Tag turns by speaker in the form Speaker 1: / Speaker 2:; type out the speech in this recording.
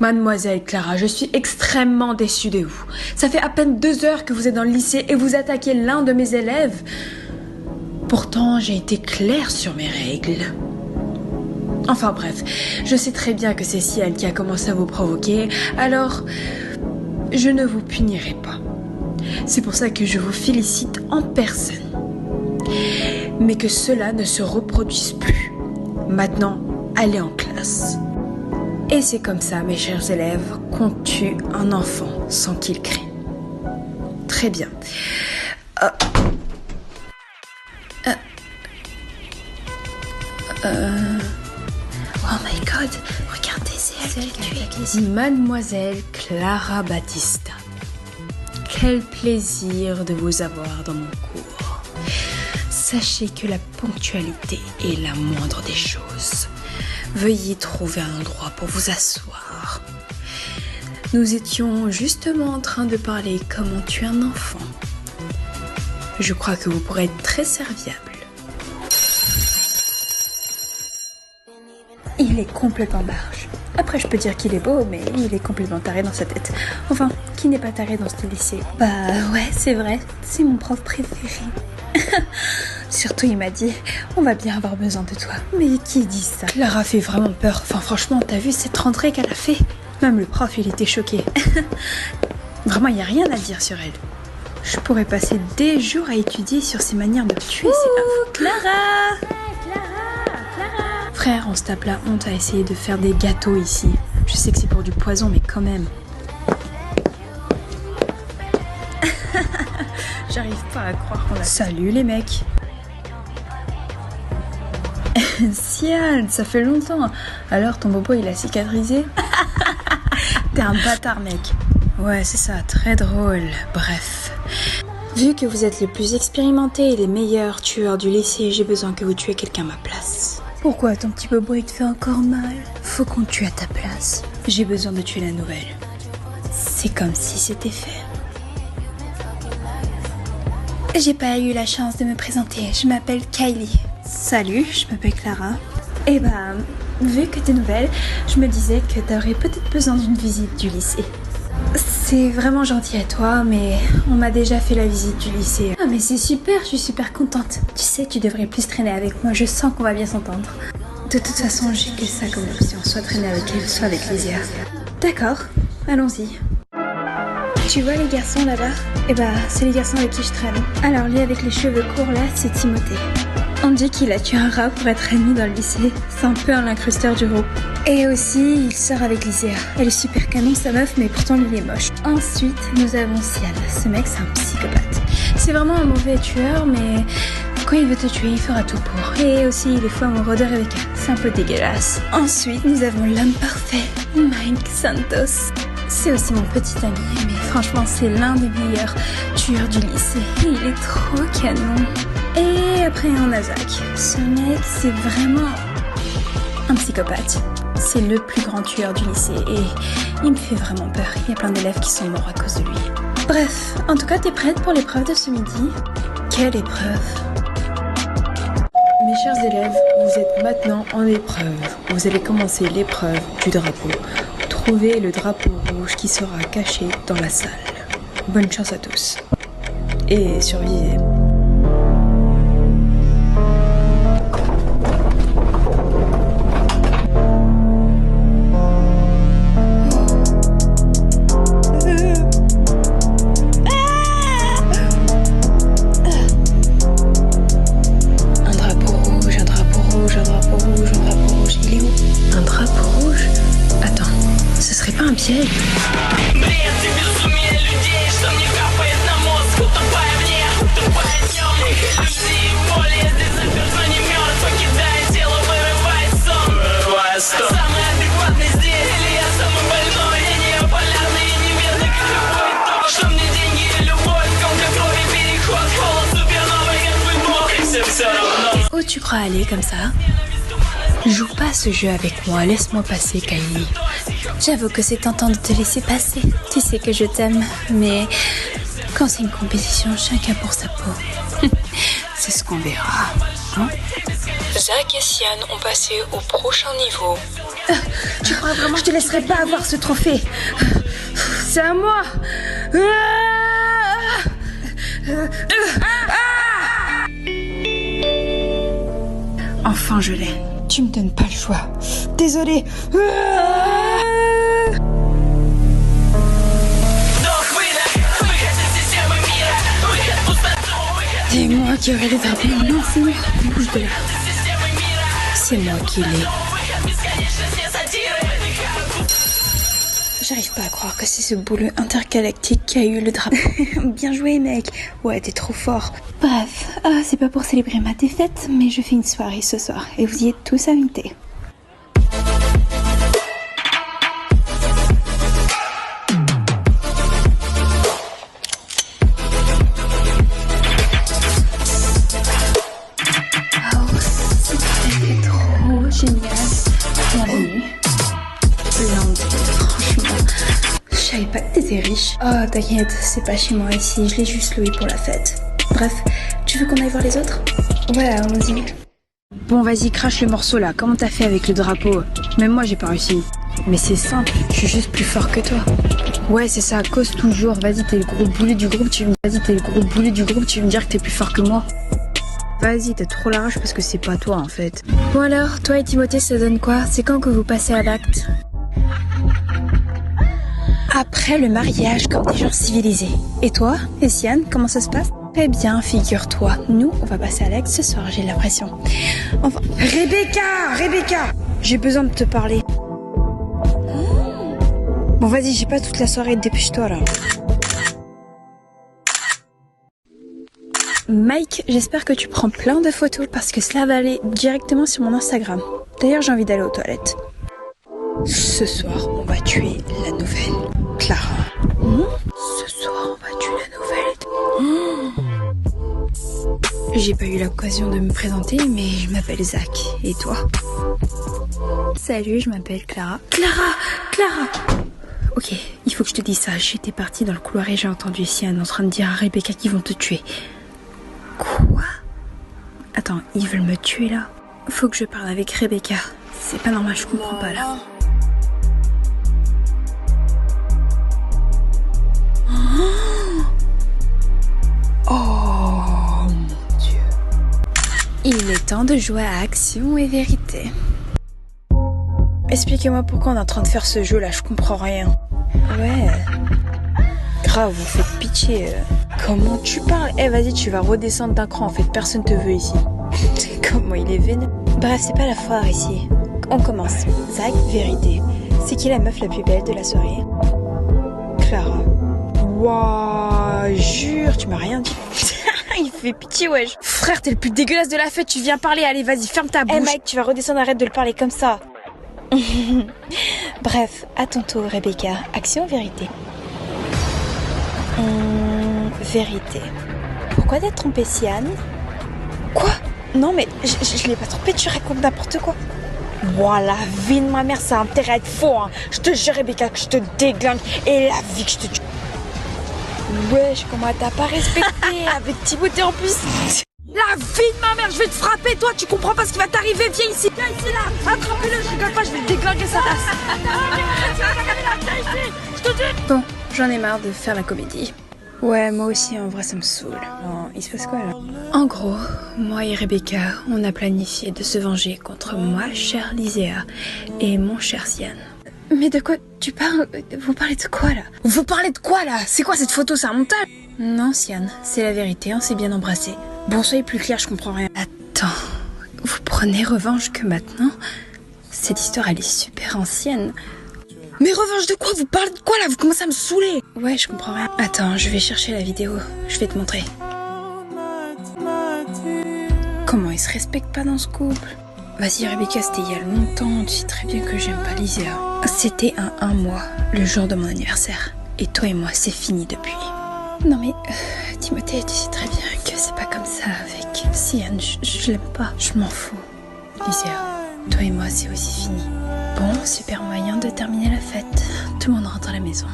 Speaker 1: Mademoiselle Clara, je suis extrêmement déçue de vous. Ça fait à peine 2 heures que vous êtes dans le lycée et vous attaquez l'un de mes élèves. Pourtant, j'ai été claire sur mes règles. Enfin bref, je sais très bien que c'est Ciel qui a commencé à vous provoquer, alors je ne vous punirai pas. C'est pour ça que je vous félicite en personne. Mais que cela ne se reproduise plus. Maintenant, allez en classe. Et c'est comme ça, mes chers élèves, qu'on tue un enfant sans qu'il crie. Très bien.
Speaker 2: Oh my god, regardez, c'est elle qui a tué.
Speaker 1: Mademoiselle Clara Battista. Quel plaisir de vous avoir dans mon cours. Sachez que la ponctualité est la moindre des choses. Veuillez trouver un endroit pour vous asseoir. Nous étions justement en train de parler comment tuer un enfant. Je crois que vous pourrez être très serviable. Il est complètement barge. Après, je peux dire qu'il est beau, mais il est complètement taré dans sa tête. Enfin, qui n'est pas taré dans ce lycée?
Speaker 2: Bah ouais, c'est vrai, c'est mon prof préféré. Surtout, il m'a dit, on va bien avoir besoin de toi.
Speaker 1: Mais qui dit ça? Clara fait vraiment peur. Enfin, franchement, t'as vu cette rentrée qu'elle a fait? Même le prof, il était choqué. Vraiment, il n'y a rien à dire sur elle. Je pourrais passer des jours à étudier sur ses manières de tuer ses
Speaker 2: Clara!
Speaker 1: Frère, on se tape la honte à essayer de faire des gâteaux ici. Je sais que c'est pour du poison, mais quand même. J'arrive pas à croire qu'on a... Salut les mecs. Ciel, ça fait longtemps. Alors ton bobo il a cicatrisé? T'es un bâtard mec. Ouais, c'est ça, très drôle. Bref. Vu que vous êtes les plus expérimentés et les meilleurs tueurs du lycée, j'ai besoin que vous tuiez quelqu'un à ma place.
Speaker 2: Pourquoi ton petit bobo il te fait encore mal?
Speaker 1: Faut qu'on tue à ta place. J'ai besoin de tuer la nouvelle. C'est comme si c'était fait.
Speaker 2: J'ai pas eu la chance de me présenter, je m'appelle Kylie.
Speaker 1: Salut, je m'appelle Clara.
Speaker 2: Et bah, vu que t'es nouvelle, je me disais que t'aurais peut-être besoin d'une visite du lycée.
Speaker 1: C'est vraiment gentil à toi, mais on m'a déjà fait la visite du lycée.
Speaker 2: Ah mais c'est super, je suis super contente. Tu sais, tu devrais plus traîner avec moi, je sens qu'on va bien s'entendre.
Speaker 1: De toute façon, j'ai que ça comme option, soit traîner avec elle, soit avec Lysia.
Speaker 2: D'accord, allons-y. Tu vois les garçons là-bas? Eh bah, c'est les garçons avec qui je traîne. Alors lui avec les cheveux courts là, c'est Timothée. On dit qu'il a tué un rat pour être admis dans le lycée. C'est un peu un incrusteur du groupe. Et aussi, il sort avec Lysia. Elle est super canon sa meuf, mais pourtant lui il est moche. Ensuite, nous avons Sian. Ce mec, c'est un psychopathe. C'est vraiment un mauvais tueur, mais quand il veut te tuer, il fera tout pour. Et aussi, il est fou amoureux de Rebecca. C'est un peu dégueulasse. Ensuite, nous avons l'homme parfait, Mike Santos. C'est aussi mon petit ami, mais franchement, c'est l'un des meilleurs tueurs du lycée. Il est trop canon. Et après, on a Zach. Ce mec, c'est vraiment un psychopathe. C'est le plus grand tueur du lycée et il me fait vraiment peur. Il y a plein d'élèves qui sont morts à cause de lui. Bref, en tout cas, t'es prête pour l'épreuve de ce midi?
Speaker 1: Quelle épreuve? Mes chers élèves, vous êtes maintenant en épreuve. Vous allez commencer l'épreuve du drapeau. Trouvez le drapeau rouge qui sera caché dans la salle. Bonne chance à tous. Et survivez. Piège. Où tu crois aller comme ça? Joue pas ce jeu avec moi, laisse-moi passer, Kylie.
Speaker 2: J'avoue que c'est tentant de te laisser passer. Tu sais que je t'aime, mais quand c'est une compétition, chacun pour sa peau.
Speaker 1: C'est ce qu'on verra, hein?
Speaker 3: Zach et Sian ont passé au prochain niveau.
Speaker 1: Tu crois vraiment que je te laisserai pas avoir ce trophée? C'est à moi. Enfin, je l'ai. Tu me donnes pas le choix. Désolée. C'est moi qui aurais les drapeaux. Non, c'est moi. Bouge de là. C'est moi qui l'ai. J'arrive pas à croire que c'est ce boulot intergalactique qui a eu le drapeau. Bien joué, mec. Ouais, t'es trop fort.
Speaker 2: Bref, c'est pas pour célébrer ma défaite, mais je fais une soirée ce soir et vous y êtes tous invités. Oh, génial. Bienvenue. Franchement, je savais pas que t'étais riche. Oh, t'inquiète, c'est pas chez moi ici, je l'ai juste loué pour la fête. Bref, tu veux qu'on aille voir les autres? Ouais, allons-y.
Speaker 1: Bon, vas-y, crache le morceau là. Comment t'as fait avec le drapeau? Même moi, j'ai pas réussi. Mais c'est simple, je suis juste plus fort que toi. Ouais, c'est ça, cause toujours. Vas-y, t'es le gros boulet du groupe, tu veux me dire que t'es plus fort que moi. Vas-y, t'as trop la rage parce que c'est pas toi en fait.
Speaker 2: Bon alors, toi et Timothée, ça donne quoi? C'est quand que vous passez à l'acte?
Speaker 1: Après le mariage, comme des gens civilisés. Et toi, et Sian, comment ça se passe?
Speaker 2: Eh bien, figure-toi, nous, on va passer à l'acte ce soir, j'ai l'impression.
Speaker 1: Enfin, Rebecca, j'ai besoin de te parler. Bon, vas-y, j'ai pas toute la soirée, dépêche-toi là.
Speaker 2: Mike, j'espère que tu prends plein de photos parce que cela va aller directement sur mon Instagram. D'ailleurs, j'ai envie d'aller aux toilettes.
Speaker 1: Ce soir, on va tuer la nouvelle Clara. Ce soir, on va tuer la nouvelle. J'ai pas eu l'occasion de me présenter, mais je m'appelle Zach. Et toi?
Speaker 2: Salut, je m'appelle Clara.
Speaker 1: Clara! Ok, il faut que je te dise ça. J'étais partie dans le couloir et j'ai entendu Sian en train de dire à Rebecca qu'ils vont te tuer. Quoi? Attends, ils veulent me tuer là? Faut que je parle avec Rebecca. C'est pas normal, je comprends pas là. Oh mon Dieu.
Speaker 2: Il est temps de jouer à Action et Vérité.
Speaker 1: Expliquez-moi pourquoi on est en train de faire ce jeu là, je comprends rien.
Speaker 2: Ouais.
Speaker 1: Grave, vous faites pitié. Comment tu parles? Eh vas-y, tu vas redescendre d'un cran, en fait, personne te veut ici. Comment il est vénère.
Speaker 2: Bref, c'est pas la foire ici. On commence. Zach, Vérité. C'est qui la meuf la plus belle de la soirée?
Speaker 1: Clara. Wouah, jure, tu m'as rien dit. Il fait pitié, wesh. Frère, t'es le plus dégueulasse de la fête, tu viens parler, allez, vas-y, ferme ta bouche.
Speaker 2: Eh Mike, tu vas redescendre, arrête de le parler comme ça. Bref, à ton tour, Rebecca. Action, vérité. Vérité. Pourquoi t'as trompé Sian?
Speaker 1: Quoi? Non, mais je l'ai pas trompé, tu racontes n'importe quoi. Voilà, la vie de ma mère, ça a intérêt à être faux, hein. Je te jure, Rebecca, que je te déglingue et la vie que je te tue. Wesh, comment t'as pas respecté avec Timothée en plus? La vie de ma mère, je vais te frapper, toi, tu comprends pas ce qui va t'arriver, viens ici là, attrapez-le, je rigole pas, je vais le déglinguer sa race. Je te dis.
Speaker 2: Bon, j'en ai marre de faire la comédie.
Speaker 1: Ouais, moi aussi, en vrai, ça me saoule. Non, il se passe quoi là?
Speaker 2: En gros, moi et Rebecca, on a planifié de se venger contre moi, chère Lyséa, et mon cher Sian.
Speaker 1: Mais de quoi tu parles? Vous parlez de quoi là? Vous parlez de quoi là? C'est quoi cette photo? C'est un montage?
Speaker 2: Non, Sian, c'est la vérité, on s'est bien embrassés.
Speaker 1: Bon, soyez plus clair, je comprends rien.
Speaker 2: Attends, vous prenez revanche que maintenant? Cette histoire, elle est super ancienne.
Speaker 1: Mais revanche de quoi? Vous parlez de quoi là? Vous commencez à me saouler.
Speaker 2: Ouais, je comprends rien. Attends, je vais chercher la vidéo, je vais te montrer.
Speaker 1: Comment ils se respectent pas dans ce couple?
Speaker 2: Vas-y Rebecca, c'était il y a longtemps, tu sais très bien que j'aime pas Lyséa. C'était un mois, le jour de mon anniversaire. Et toi et moi, c'est fini depuis. Non mais, Timothée, tu sais très bien que c'est pas comme ça avec Sian, je l'aime pas. Je m'en fous. Lyséa, toi et moi, c'est aussi fini. Bon, super moyen de terminer la fête. Tout le monde rentre à la maison.